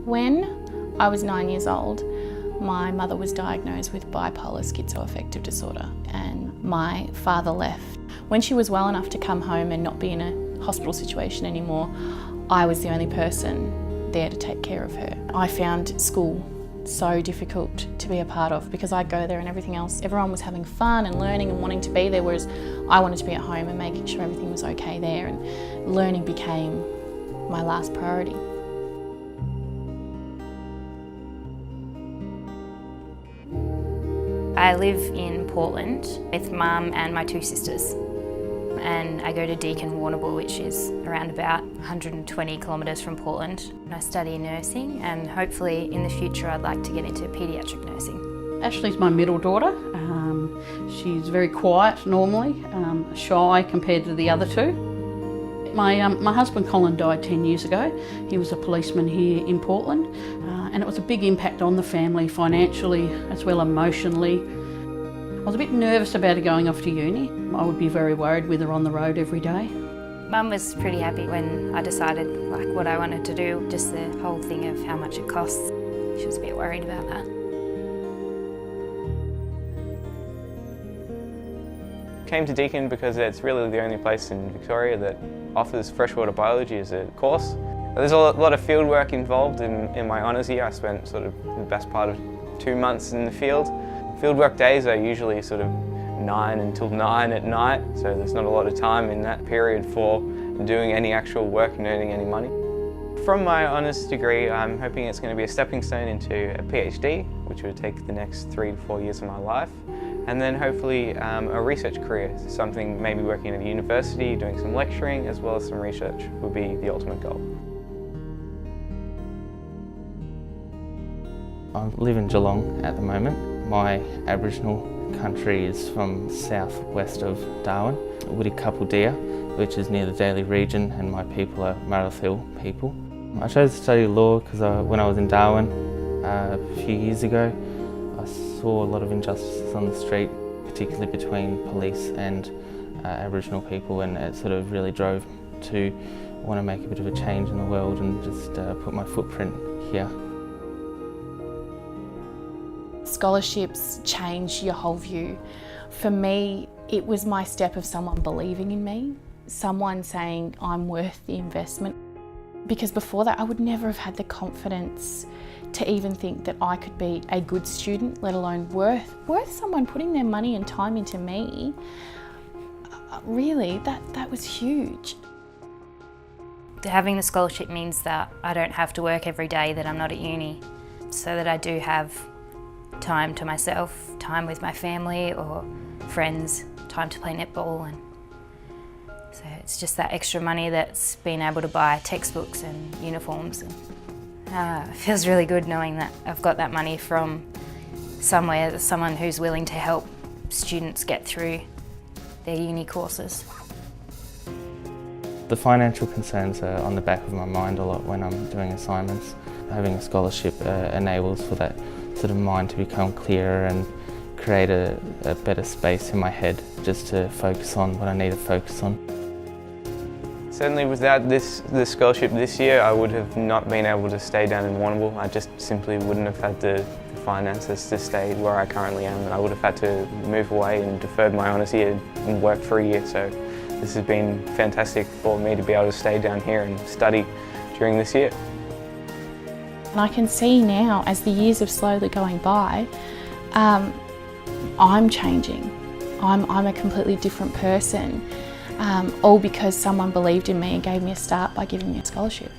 When I was 9 years old, my mother was diagnosed with bipolar schizoaffective disorder and my father left. When she was well enough to come home and not be in a hospital situation anymore, I was the only person there to take care of her. I found school so difficult to be a part of because I'd go there and everything else, everyone was having fun and learning and wanting to be there, whereas I wanted to be at home and making sure everything was okay there, and learning became my last priority. I live in Portland with Mum and my two sisters, and I go to Deakin, which is around about 120 kilometres from Portland. And I study nursing, and hopefully in the future I'd like to get into paediatric nursing. Ashley's my middle daughter. She's very quiet normally, shy compared to the other two. My husband Colin died 10 years ago. He was a policeman here in Portland, and it was a big impact on the family financially as well emotionally. I was a bit nervous about her going off to uni. I would be very worried with her on the road every day. Mum was pretty happy when I decided what I wanted to do, just the whole thing of how much it costs. She was a bit worried about that. Came to Deakin because it's really the only place in Victoria that offers freshwater biology as a course. There's a lot of field work involved in my honours year. I spent sort of the best part of 2 months in the field. Fieldwork days are usually sort of 9 until 9 at night, so there's not a lot of time in that period for doing any actual work and earning any money. From my honours degree, I'm hoping it's going to be a stepping stone into a PhD, which would take the next 3 to 4 years of my life, and then hopefully a research career, something maybe working at a university, doing some lecturing as well as some research would be the ultimate goal. I live in Geelong at the moment. My Aboriginal country is from southwest of Darwin, Woody-Couple-Deer, which is near the Daly region, and my people are Murrell Hill people. I chose to study law because when I was in Darwin a few years ago, I saw a lot of injustices on the street, particularly between police and Aboriginal people, and it sort of really drove to want to make a bit of a change in the world and just put my footprint here. Scholarships change your whole view. For me, it was my step of someone believing in me, someone saying I'm worth the investment. Because before that, I would never have had the confidence to even think that I could be a good student, let alone worth someone putting their money and time into me. Really, that was huge. Having the scholarship means that I don't have to work every day that I'm not at uni, so that I do have time to myself, time with my family or friends, time to play netball, and so it's just that extra money that's been able to buy textbooks and uniforms. And, it feels really good knowing that I've got that money from somewhere, someone who's willing to help students get through their uni courses. The financial concerns are on the back of my mind a lot when I'm doing assignments. Having a scholarship enables for that sort of mind to become clearer and create a better space in my head just to focus on what I need to focus on. Certainly without this scholarship this year, I would have not been able to stay down in Warrnambool. I just simply wouldn't have had the finances to stay where I currently am, and I would have had to move away and deferred my honours year and work for a year. So this has been fantastic for me to be able to stay down here and study during this year. And I can see now, as the years are slowly going by, I'm changing. I'm a completely different person, all because someone believed in me and gave me a start by giving me a scholarship.